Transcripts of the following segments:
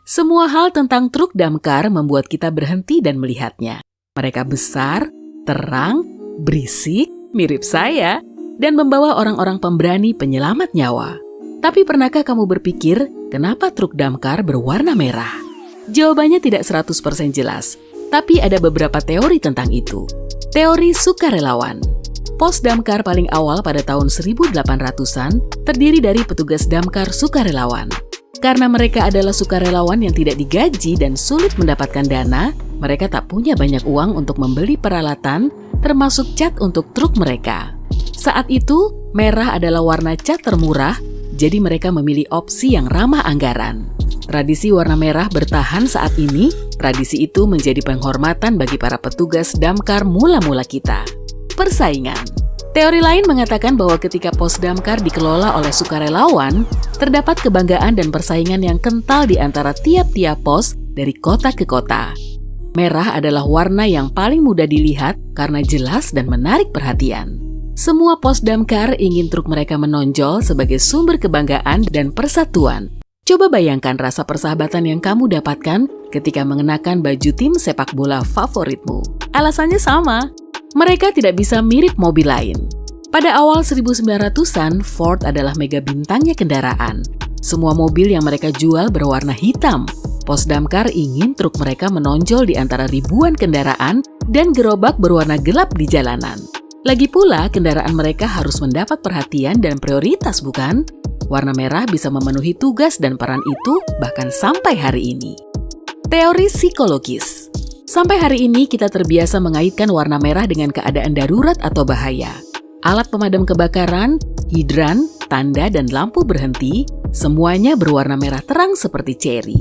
Semua hal tentang truk damkar membuat kita berhenti dan melihatnya. Mereka besar, terang, berisik, mirip saya, dan membawa orang-orang pemberani penyelamat nyawa. Tapi pernahkah kamu berpikir, kenapa truk damkar berwarna merah? Jawabannya tidak 100% jelas, tapi ada beberapa teori tentang itu. Teori sukarelawan. Pos damkar paling awal pada tahun 1800-an terdiri dari petugas damkar sukarelawan. Karena mereka adalah sukarelawan yang tidak digaji dan sulit mendapatkan dana, mereka tak punya banyak uang untuk membeli peralatan, termasuk cat untuk truk mereka. Saat itu, merah adalah warna cat termurah, jadi mereka memilih opsi yang ramah anggaran. Tradisi warna merah bertahan saat ini, tradisi itu menjadi penghormatan bagi para petugas damkar mula-mula kita. Persaingan. Teori lain mengatakan bahwa ketika pos damkar dikelola oleh sukarelawan, terdapat kebanggaan dan persaingan yang kental di antara tiap-tiap pos dari kota ke kota. Merah adalah warna yang paling mudah dilihat karena jelas dan menarik perhatian. Semua pos damkar ingin truk mereka menonjol sebagai sumber kebanggaan dan persatuan. Coba bayangkan rasa persahabatan yang kamu dapatkan ketika mengenakan baju tim sepak bola favoritmu. Alasannya sama. Mereka tidak bisa mirip mobil lain. Pada awal 1900-an, Ford adalah mega bintangnya kendaraan. Semua mobil yang mereka jual berwarna hitam. Pos damkar ingin truk mereka menonjol di antara ribuan kendaraan dan gerobak berwarna gelap di jalanan. Lagi pula, kendaraan mereka harus mendapat perhatian dan prioritas, bukan? Warna merah bisa memenuhi tugas dan peran itu bahkan sampai hari ini. Teori psikologis. Sampai hari ini kita terbiasa mengaitkan warna merah dengan keadaan darurat atau bahaya. Alat pemadam kebakaran, hidran, tanda, dan lampu berhenti, semuanya berwarna merah terang seperti ceri.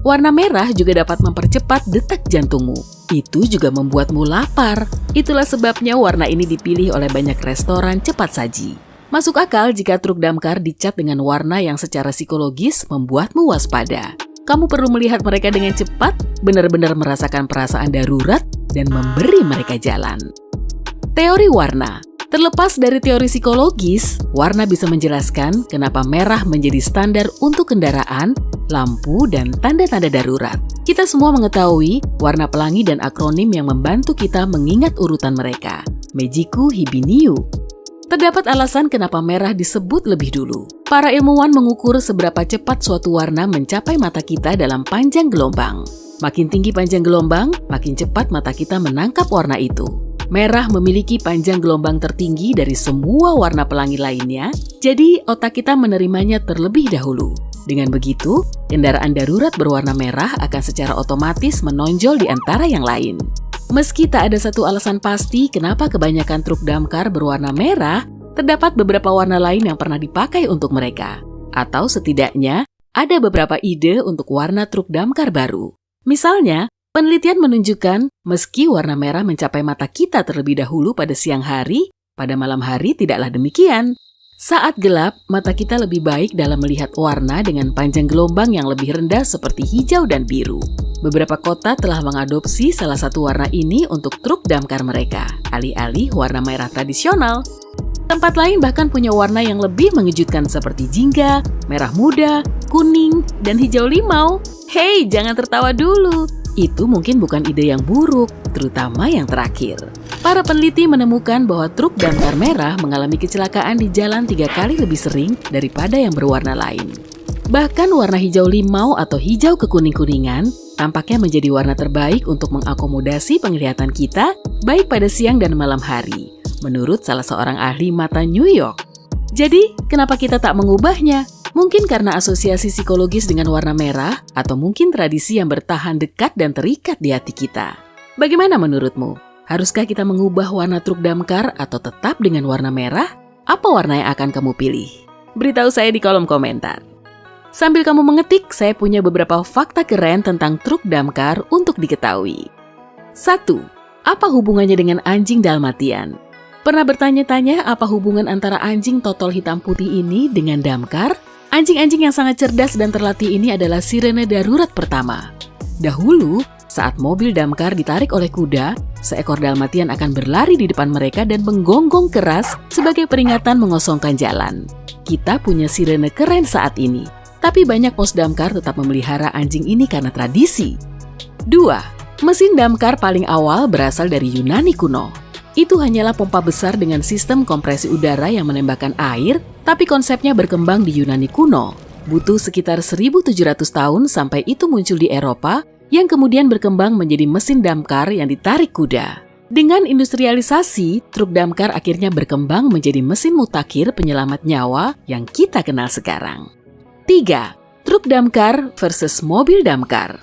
Warna merah juga dapat mempercepat detak jantungmu. Itu juga membuatmu lapar. Itulah sebabnya warna ini dipilih oleh banyak restoran cepat saji. Masuk akal jika truk damkar dicat dengan warna yang secara psikologis membuatmu waspada. Kamu perlu melihat mereka dengan cepat, benar-benar merasakan perasaan darurat, dan memberi mereka jalan. Teori warna. Terlepas dari teori psikologis, warna bisa menjelaskan kenapa merah menjadi standar untuk kendaraan, lampu, dan tanda-tanda darurat. Kita semua mengetahui warna pelangi dan akronim yang membantu kita mengingat urutan mereka. Mejiku Hibiniu. Terdapat alasan kenapa merah disebut lebih dulu. Para ilmuwan mengukur seberapa cepat suatu warna mencapai mata kita dalam panjang gelombang. Makin tinggi panjang gelombang, makin cepat mata kita menangkap warna itu. Merah memiliki panjang gelombang tertinggi dari semua warna pelangi lainnya, jadi otak kita menerimanya terlebih dahulu. Dengan begitu, kendaraan darurat berwarna merah akan secara otomatis menonjol di antara yang lain. Meski tak ada satu alasan pasti kenapa kebanyakan truk damkar berwarna merah, terdapat beberapa warna lain yang pernah dipakai untuk mereka. Atau setidaknya, ada beberapa ide untuk warna truk damkar baru. Misalnya, penelitian menunjukkan meski warna merah mencapai mata kita terlebih dahulu pada siang hari, pada malam hari tidaklah demikian. Saat gelap, mata kita lebih baik dalam melihat warna dengan panjang gelombang yang lebih rendah seperti hijau dan biru. Beberapa kota telah mengadopsi salah satu warna ini untuk truk damkar mereka, alih-alih warna merah tradisional. Tempat lain bahkan punya warna yang lebih mengejutkan seperti jingga, merah muda, kuning, dan hijau limau. Hei, jangan tertawa dulu. Itu mungkin bukan ide yang buruk, terutama yang terakhir. Para peneliti menemukan bahwa truk damkar merah mengalami kecelakaan di jalan 3 kali lebih sering daripada yang berwarna lain. Bahkan warna hijau limau atau hijau kekuning-kuningan tampaknya menjadi warna terbaik untuk mengakomodasi penglihatan kita baik pada siang dan malam hari, menurut salah seorang ahli mata New York. Jadi, kenapa kita tak mengubahnya? Mungkin karena asosiasi psikologis dengan warna merah, atau mungkin tradisi yang bertahan dekat dan terikat di hati kita. Bagaimana menurutmu? Haruskah kita mengubah warna truk damkar atau tetap dengan warna merah? Apa warna yang akan kamu pilih? Beritahu saya di kolom komentar. Sambil kamu mengetik, saya punya beberapa fakta keren tentang truk damkar untuk diketahui. 1. Apa hubungannya dengan anjing Dalmatian? Pernah bertanya-tanya apa hubungan antara anjing totol hitam putih ini dengan damkar? Anjing-anjing yang sangat cerdas dan terlatih ini adalah sirene darurat pertama. Dahulu, Saat mobil damkar ditarik oleh kuda, seekor dalmatian akan berlari di depan mereka dan menggonggong keras sebagai peringatan mengosongkan jalan. Kita punya sirene keren saat ini, tapi banyak pos damkar tetap memelihara anjing ini karena tradisi. 2. Mesin damkar paling awal berasal dari Yunani kuno. Itu hanyalah pompa besar dengan sistem kompresi udara yang menembakkan air, tapi konsepnya berkembang di Yunani kuno. Butuh sekitar 1.700 tahun sampai itu muncul di Eropa, yang kemudian berkembang menjadi mesin damkar yang ditarik kuda. Dengan industrialisasi, truk damkar akhirnya berkembang menjadi mesin mutakhir penyelamat nyawa yang kita kenal sekarang. 3. Truk damkar versus mobil damkar.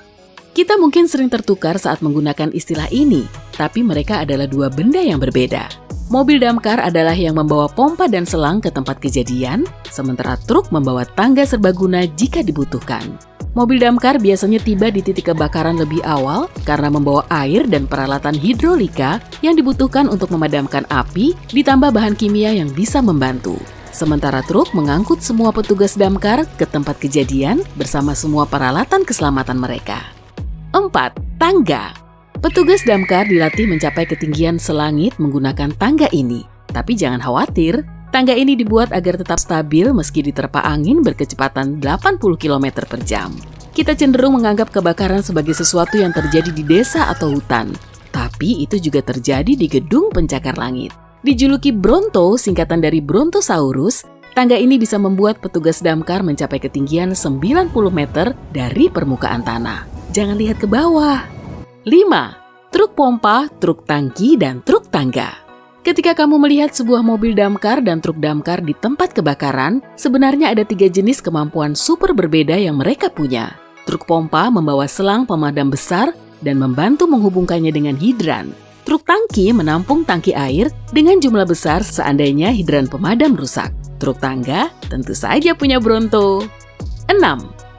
Kita mungkin sering tertukar saat menggunakan istilah ini, tapi mereka adalah dua benda yang berbeda. Mobil damkar adalah yang membawa pompa dan selang ke tempat kejadian, sementara truk membawa tangga serbaguna jika dibutuhkan. Mobil damkar biasanya tiba di titik kebakaran lebih awal karena membawa air dan peralatan hidrolika yang dibutuhkan untuk memadamkan api, ditambah bahan kimia yang bisa membantu. Sementara truk mengangkut semua petugas damkar ke tempat kejadian bersama semua peralatan keselamatan mereka. 4. Tangga. Petugas damkar dilatih mencapai ketinggian selangit menggunakan tangga ini. Tapi jangan khawatir, tangga ini dibuat agar tetap stabil meski diterpa angin berkecepatan 80 km per jam. Kita cenderung menganggap kebakaran sebagai sesuatu yang terjadi di desa atau hutan. Tapi itu juga terjadi di gedung pencakar langit. Dijuluki Bronto, singkatan dari Brontosaurus, tangga ini bisa membuat petugas damkar mencapai ketinggian 90 meter dari permukaan tanah. Jangan lihat ke bawah. 5. Truk pompa, truk tangki, dan truk tangga. Ketika kamu melihat sebuah mobil damkar dan truk damkar di tempat kebakaran, sebenarnya ada 3 jenis kemampuan super berbeda yang mereka punya. Truk pompa membawa selang pemadam besar dan membantu menghubungkannya dengan hidran. Truk tangki menampung tangki air dengan jumlah besar seandainya hidran pemadam rusak. Truk tangga tentu saja punya Bronto. 6.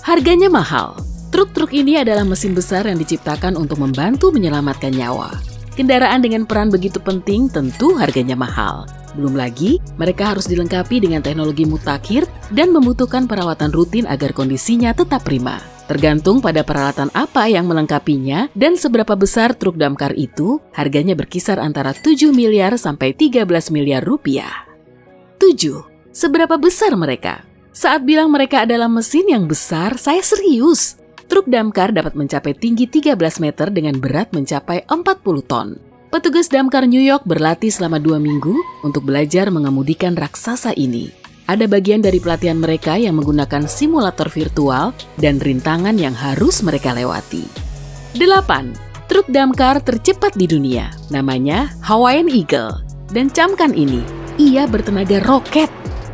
Harganya mahal. Truk-truk ini adalah mesin besar yang diciptakan untuk membantu menyelamatkan nyawa. Kendaraan dengan peran begitu penting tentu harganya mahal. Belum lagi, mereka harus dilengkapi dengan teknologi mutakhir dan membutuhkan perawatan rutin agar kondisinya tetap prima. Tergantung pada peralatan apa yang melengkapinya dan seberapa besar truk damkar itu, harganya berkisar antara 7 miliar sampai 13 miliar rupiah. 7. Seberapa besar mereka? Saat bilang mereka adalah mesin yang besar, saya serius. Truk damkar dapat mencapai tinggi 13 meter dengan berat mencapai 40 ton. Petugas damkar New York berlatih selama 2 minggu untuk belajar mengemudikan raksasa ini. Ada bagian dari pelatihan mereka yang menggunakan simulator virtual dan rintangan yang harus mereka lewati. 8. Truk damkar tercepat di dunia, namanya Hawaiian Eagle. Dan camkan ini, ia bertenaga roket.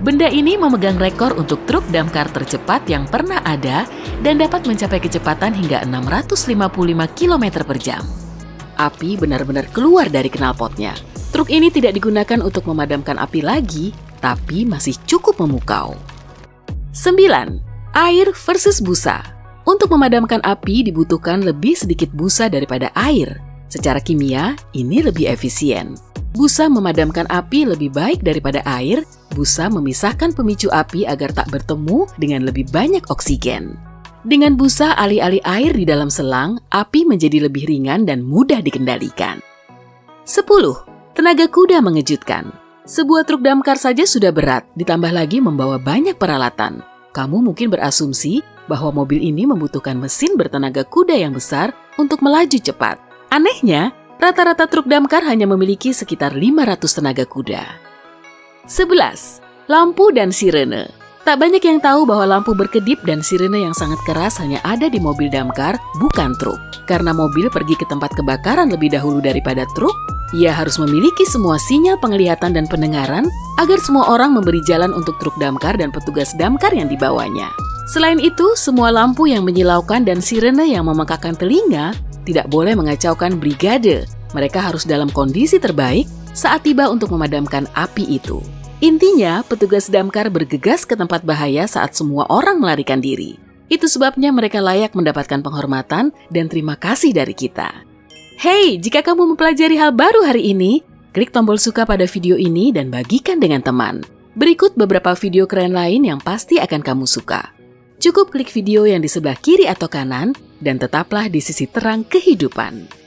Benda ini memegang rekor untuk truk damkar tercepat yang pernah ada dan dapat mencapai kecepatan hingga 655 km per jam. Api benar-benar keluar dari knalpotnya. Truk ini tidak digunakan untuk memadamkan api lagi, tapi masih cukup memukau. 9. Air versus busa. Untuk memadamkan api dibutuhkan lebih sedikit busa daripada air. Secara kimia, ini lebih efisien. Busa memadamkan api lebih baik daripada air. Busa memisahkan pemicu api agar tak bertemu dengan lebih banyak oksigen. Dengan busa alih-alih air di dalam selang, api menjadi lebih ringan dan mudah dikendalikan. 10. Tenaga kuda mengejutkan. Sebuah truk damkar saja sudah berat, ditambah lagi membawa banyak peralatan. Kamu mungkin berasumsi bahwa mobil ini membutuhkan mesin bertenaga kuda yang besar untuk melaju cepat. Anehnya, rata-rata truk damkar hanya memiliki sekitar 500 tenaga kuda. 11. Lampu dan sirene. Tak banyak yang tahu bahwa lampu berkedip dan sirene yang sangat keras hanya ada di mobil damkar, bukan truk. Karena mobil pergi ke tempat kebakaran lebih dahulu daripada truk, ia harus memiliki semua sinyal penglihatan dan pendengaran agar semua orang memberi jalan untuk truk damkar dan petugas damkar yang dibawanya. Selain itu, semua lampu yang menyilaukan dan sirene yang memekakkan telinga tidak boleh mengacaukan brigade. Mereka harus dalam kondisi terbaik saat tiba untuk memadamkan api itu. Intinya, petugas damkar bergegas ke tempat bahaya saat semua orang melarikan diri. Itu sebabnya mereka layak mendapatkan penghormatan dan terima kasih dari kita. Hey, jika kamu mempelajari hal baru hari ini, klik tombol suka pada video ini dan bagikan dengan teman. Berikut beberapa video keren lain yang pasti akan kamu suka. Cukup klik video yang di sebelah kiri atau kanan dan tetaplah di sisi terang kehidupan.